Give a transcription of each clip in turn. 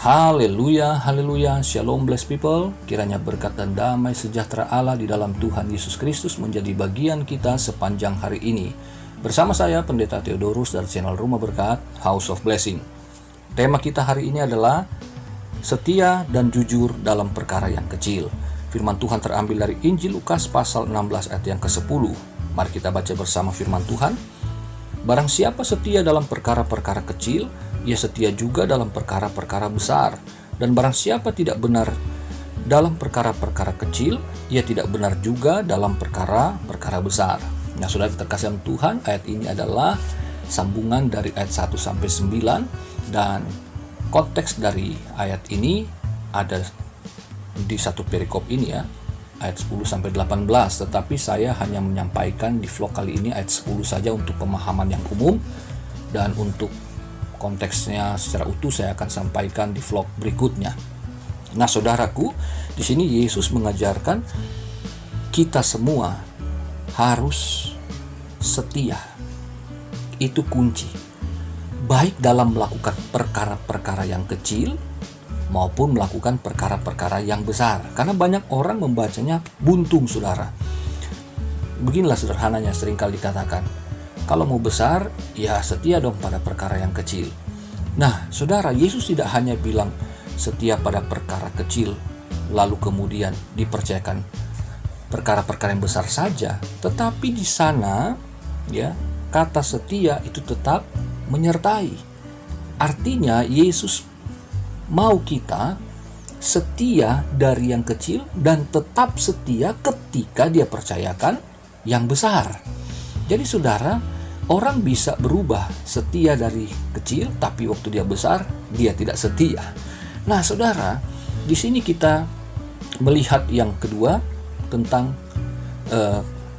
Haleluya, haleluya, shalom blessed people. Kiranya berkat dan damai sejahtera Allah di dalam Tuhan Yesus Kristus menjadi bagian kita sepanjang hari ini. Bersama saya Pendeta Theodorus dari channel Rumah Berkat, House of Blessing. Tema kita hari ini adalah setia dan jujur dalam perkara yang kecil. Firman Tuhan terambil dari Injil Lukas pasal 16 ayat yang ke-10. Mari kita baca bersama firman Tuhan. Barang siapa setia dalam perkara-perkara kecil, ia setia juga dalam perkara-perkara besar. Dan barang siapa tidak benar dalam perkara-perkara kecil, ia tidak benar juga dalam perkara-perkara besar. Nah, saudara terkasih dalam Tuhan, ayat ini adalah sambungan dari ayat 1 sampai 9, dan konteks dari ayat ini ada di satu perikop ini ya, ayat 10 sampai 18, tetapi saya hanya menyampaikan di vlog kali ini ayat 10 saja untuk pemahaman yang umum, dan untuk konteksnya secara utuh saya akan sampaikan di vlog berikutnya. Nah, saudaraku, di sini Yesus mengajarkan kita semua harus setia. Itu kunci. Baik dalam melakukan perkara-perkara yang kecil maupun melakukan perkara-perkara yang besar. Karena banyak orang membacanya buntung, saudara. Beginilah sederhananya seringkali dikatakan, kalau mau besar, ya setia dong pada perkara yang kecil. Nah, saudara, Yesus tidak hanya bilang setia pada perkara kecil, lalu kemudian dipercayakan perkara-perkara yang besar saja. Tetapi di sana, ya, kata setia itu tetap menyertai. Artinya, Yesus mau kita setia dari yang kecil dan tetap setia ketika dia percayakan yang besar. Jadi, saudara, orang bisa berubah setia dari kecil, tapi waktu dia besar, dia tidak setia. Nah, saudara, di sini kita melihat yang kedua tentang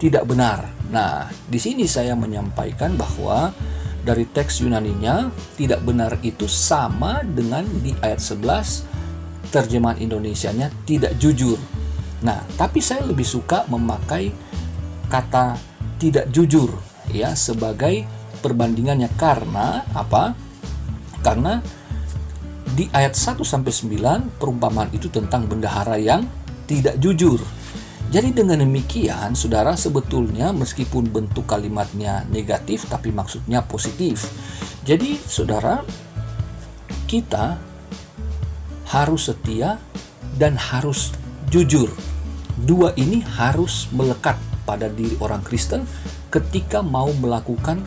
tidak benar. Nah, di sini saya menyampaikan bahwa dari teks Yunaninya, tidak benar itu sama dengan di ayat 11 terjemahan Indonesianya tidak jujur. Nah, tapi saya lebih suka memakai kata tidak jujur ya sebagai perbandingannya. Karena apa? Karena di ayat 1 sampai 9 perumpamaan itu tentang bendahara yang tidak jujur. Jadi dengan demikian, saudara, sebetulnya meskipun bentuk kalimatnya negatif tapi maksudnya positif. Jadi, saudara, kita harus setia dan harus jujur. Dua ini harus melekat pada diri orang Kristen ketika mau melakukan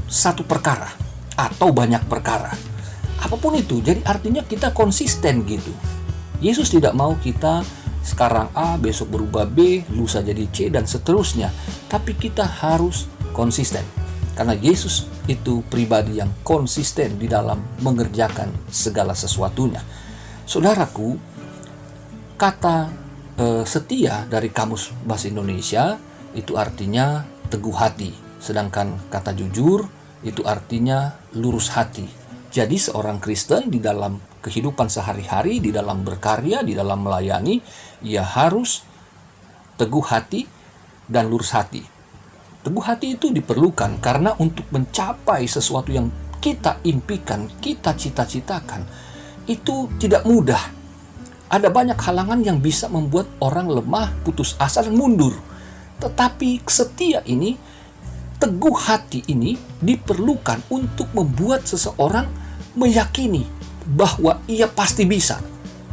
satu perkara atau banyak perkara. Apapun itu, jadi artinya kita konsisten gitu. Yesus tidak mau kita sekarang A, besok berubah B, lusa jadi C, dan seterusnya. Tapi kita harus konsisten. Karena Yesus itu pribadi yang konsisten di dalam mengerjakan segala sesuatunya. Saudaraku, kata setia dari Kamus Bahasa Indonesia itu artinya teguh hati. Sedangkan kata jujur itu artinya lurus hati. Jadi seorang Kristen di dalam kehidupan sehari-hari, di dalam berkarya, di dalam melayani, ia harus teguh hati dan lurus hati. Teguh hati itu diperlukan karena untuk mencapai sesuatu yang kita impikan, kita cita-citakan, itu tidak mudah. Ada banyak halangan yang bisa membuat orang lemah, putus asa, dan mundur. Tetapi setia ini, teguh hati ini diperlukan untuk membuat seseorang meyakini bahwa ia pasti bisa.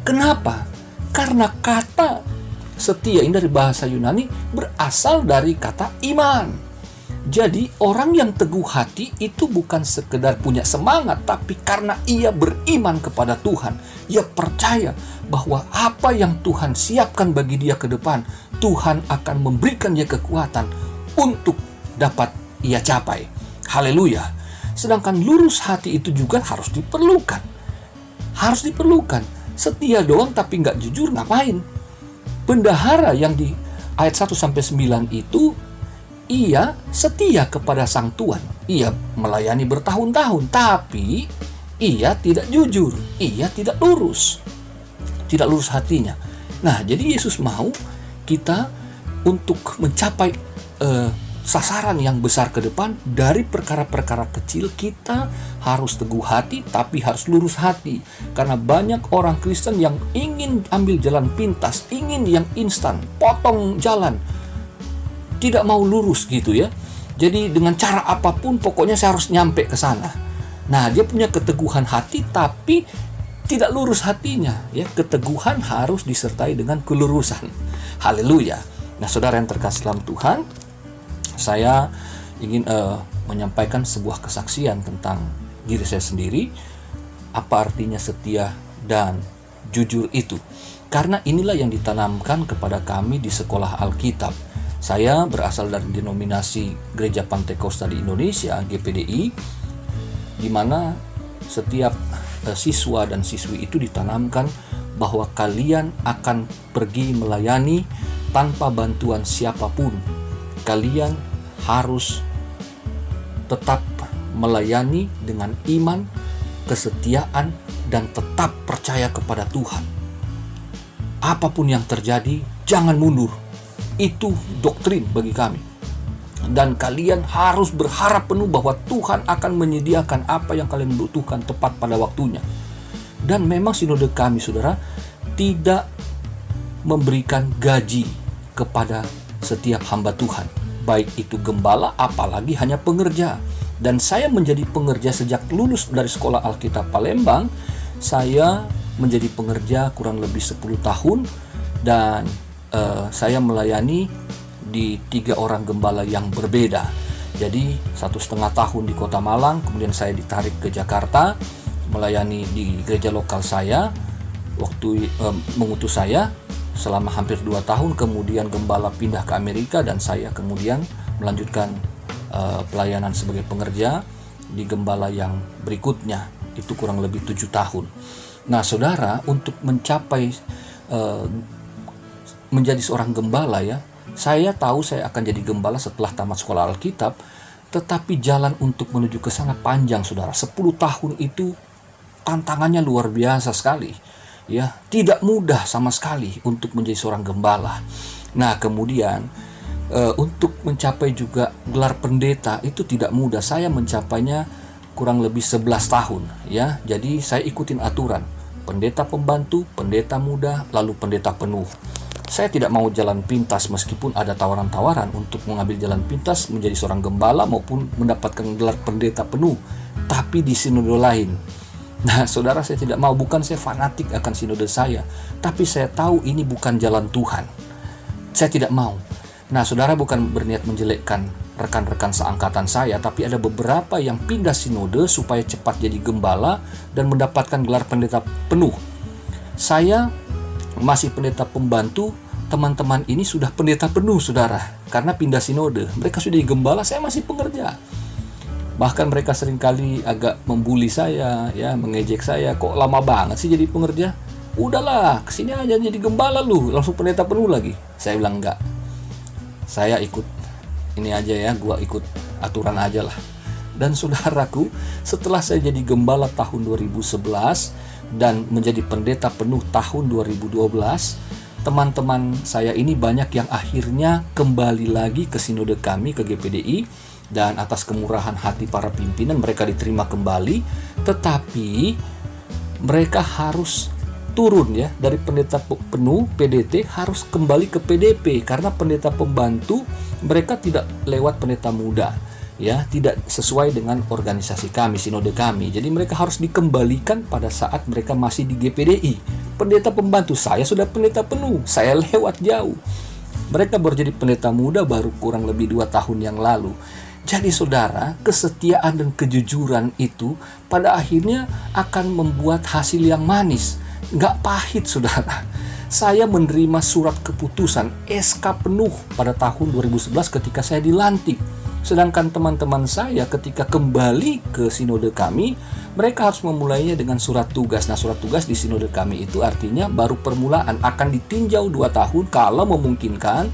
Kenapa? Karena kata setia ini dari bahasa Yunani berasal dari kata iman. Jadi orang yang teguh hati itu bukan sekedar punya semangat, tapi karena ia beriman kepada Tuhan. Ia percaya bahwa apa yang Tuhan siapkan bagi dia ke depan, Tuhan akan memberikan dia kekuatan untuk dapat ia capai. Haleluya. Sedangkan lurus hati itu juga harus diperlukan. Harus diperlukan. Setia doang tapi nggak jujur, ngapain? Bendahara yang di ayat 1 sampai 9 itu, ia setia kepada sang Tuan. Ia melayani bertahun-tahun, tapi ia tidak jujur. Ia tidak lurus. Tidak lurus hatinya. Nah, jadi Yesus mau kita untuk mencapai sasaran yang besar ke depan. Dari perkara-perkara kecil kita harus teguh hati, tapi harus lurus hati. Karena banyak orang Kristen yang ingin ambil jalan pintas, ingin yang instan, potong jalan, tidak mau lurus gitu ya. Jadi dengan cara apapun pokoknya saya harus nyampe ke sana. Nah, dia punya keteguhan hati tapi tidak lurus hatinya ya. Keteguhan harus disertai dengan kelurusan. Haleluya. Nah, saudara yang terkasih dalam Tuhan, saya ingin menyampaikan sebuah kesaksian tentang diri saya sendiri. Apa artinya setia dan jujur itu? Karena inilah yang ditanamkan kepada kami di sekolah Alkitab. Saya berasal dari denominasi Gereja Pantekosta di Indonesia, GPDI, di mana setiap siswa dan siswi itu ditanamkan bahwa kalian akan pergi melayani tanpa bantuan siapapun. Kalian harus tetap melayani dengan iman, kesetiaan, dan tetap percaya kepada Tuhan. Apapun yang terjadi, jangan mundur. Itu doktrin bagi kami. Dan kalian harus berharap penuh bahwa Tuhan akan menyediakan apa yang kalian butuhkan tepat pada waktunya. Dan memang sinode kami, saudara, tidak memberikan gaji kepada setiap hamba Tuhan, baik itu gembala apalagi hanya pengerja. Dan saya menjadi pengerja sejak lulus dari sekolah Alkitab Palembang. Saya menjadi pengerja kurang lebih 10 tahun dan saya melayani di 3 orang gembala yang berbeda. Jadi 1,5 tahun di Kota Malang, kemudian saya ditarik ke Jakarta melayani di gereja lokal saya. Waktu mengutus saya selama hampir 2 tahun, kemudian gembala pindah ke Amerika dan saya kemudian melanjutkan pelayanan sebagai pengerja di gembala yang berikutnya, itu kurang lebih 7 tahun. Nah, saudara, untuk mencapai menjadi seorang gembala ya, saya tahu saya akan jadi gembala setelah tamat sekolah Alkitab, tetapi jalan untuk menuju ke sana panjang, saudara. 10 tahun itu tantangannya luar biasa sekali. Ya, tidak mudah sama sekali untuk menjadi seorang gembala. Nah, kemudian untuk mencapai juga gelar pendeta itu tidak mudah. Saya mencapainya kurang lebih 11 tahun ya. Jadi saya ikutin aturan. Pendeta pembantu, pendeta muda, lalu pendeta penuh. Saya tidak mau jalan pintas meskipun ada tawaran-tawaran untuk mengambil jalan pintas menjadi seorang gembala maupun mendapatkan gelar pendeta penuh, tapi di sinode lain. Nah, saudara, saya tidak mau. Bukan saya fanatik akan sinode saya, tapi saya tahu ini bukan jalan Tuhan. Saya tidak mau. Nah, saudara, bukan berniat menjelekkan rekan-rekan seangkatan saya, tapi ada beberapa yang pindah sinode supaya cepat jadi gembala dan mendapatkan gelar pendeta penuh. Saya masih pendeta pembantu, teman-teman ini sudah pendeta penuh, saudara, karena pindah sinode. Mereka sudah jadi gembala, saya masih pengerja. Bahkan mereka seringkali agak membuli saya, ya, mengejek saya, kok lama banget sih jadi pengerja? Udahlah, kesini aja jadi gembala lu, langsung pendeta penuh lagi. Saya bilang enggak. Saya ikut ini aja ya, gua ikut aturan aja lah. Dan saudaraku, setelah saya jadi gembala tahun 2011 dan menjadi pendeta penuh tahun 2012, teman-teman saya ini banyak yang akhirnya kembali lagi ke sinode kami, ke GPDI. Dan atas kemurahan hati para pimpinan mereka diterima kembali, tetapi mereka harus turun ya dari pendeta penuh PDT harus kembali ke PDP karena pendeta pembantu mereka tidak lewat pendeta muda ya, tidak sesuai dengan organisasi kami, sinode kami. Jadi mereka harus dikembalikan pada saat mereka masih di GPDI. Pendeta pembantu saya sudah pendeta penuh, saya lewat jauh. Mereka baru jadi pendeta muda baru kurang lebih 2 tahun yang lalu. Jadi saudara, kesetiaan dan kejujuran itu pada akhirnya akan membuat hasil yang manis. Nggak pahit, saudara. Saya menerima surat keputusan SK penuh pada tahun 2011 ketika saya dilantik. Sedangkan teman-teman saya ketika kembali ke sinode kami, mereka harus memulainya dengan surat tugas. Nah, surat tugas di sinode kami itu artinya baru permulaan, akan ditinjau 2 tahun, kalau memungkinkan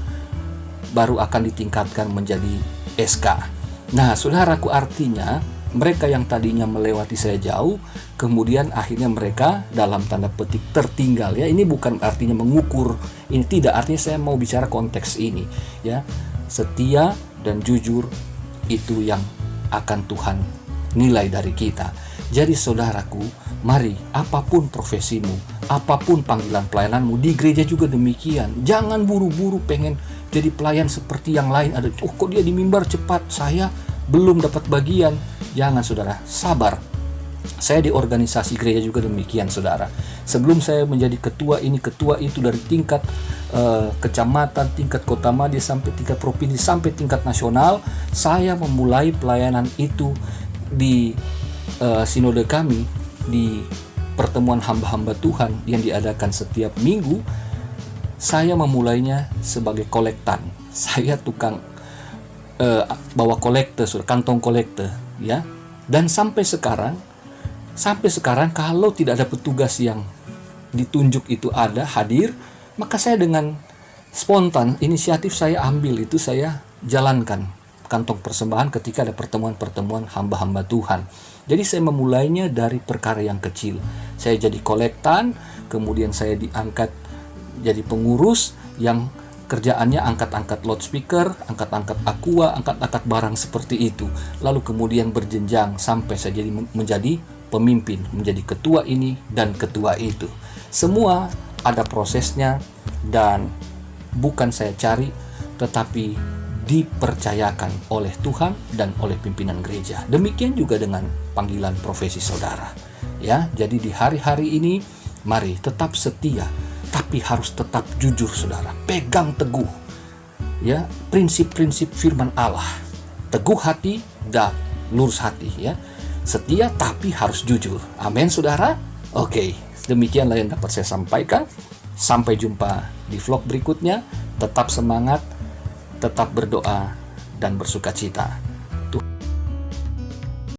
baru akan ditingkatkan menjadi SK. Nah, saudaraku, artinya mereka yang tadinya melewati saya jauh, kemudian akhirnya mereka dalam tanda petik tertinggal ya. Ini bukan artinya mengukur, ini tidak, artinya saya mau bicara konteks ini ya. Setia dan jujur, itu yang akan Tuhan nilai dari kita. Jadi saudaraku, mari apapun profesimu, apapun panggilan pelayananmu, di gereja juga demikian. Jangan buru-buru pengen jadi pelayan seperti yang lain. Ada, kok dia di mimbar cepat, saya belum dapat bagian. Jangan saudara, sabar. Saya di organisasi gereja juga demikian saudara. Sebelum saya menjadi ketua ini, ketua itu, dari tingkat kecamatan, tingkat kota madya, sampai tingkat provinsi, sampai tingkat nasional, saya memulai pelayanan itu di sinode kami, di pertemuan hamba-hamba Tuhan yang diadakan setiap minggu. Saya memulainya sebagai kolektan. Saya tukang bawa kolekte, kantong kolekte, ya. Dan sampai sekarang kalau tidak ada petugas yang ditunjuk itu hadir, maka saya dengan spontan inisiatif saya ambil itu, saya jalankan kantong persembahan ketika ada pertemuan-pertemuan hamba-hamba Tuhan. Jadi saya memulainya dari perkara yang kecil. Saya jadi kolektan, kemudian saya diangkat jadi pengurus yang kerjaannya angkat-angkat loudspeaker, angkat-angkat aqua, angkat-angkat barang seperti itu. Lalu kemudian berjenjang sampai saya jadi menjadi pemimpin, menjadi ketua ini dan ketua itu. Semua ada prosesnya dan bukan saya cari, tetapi dipercayakan oleh Tuhan dan oleh pimpinan gereja. Demikian juga dengan panggilan profesi saudara. Ya, jadi di hari-hari ini mari tetap setia, tapi harus tetap jujur saudara. Pegang teguh ya prinsip-prinsip firman Allah. Teguh hati dan lurus hati ya. Setia tapi harus jujur. Amin saudara. Oke, demikianlah yang dapat saya sampaikan. Sampai jumpa di vlog berikutnya. Tetap semangat, tetap berdoa dan bersukacita.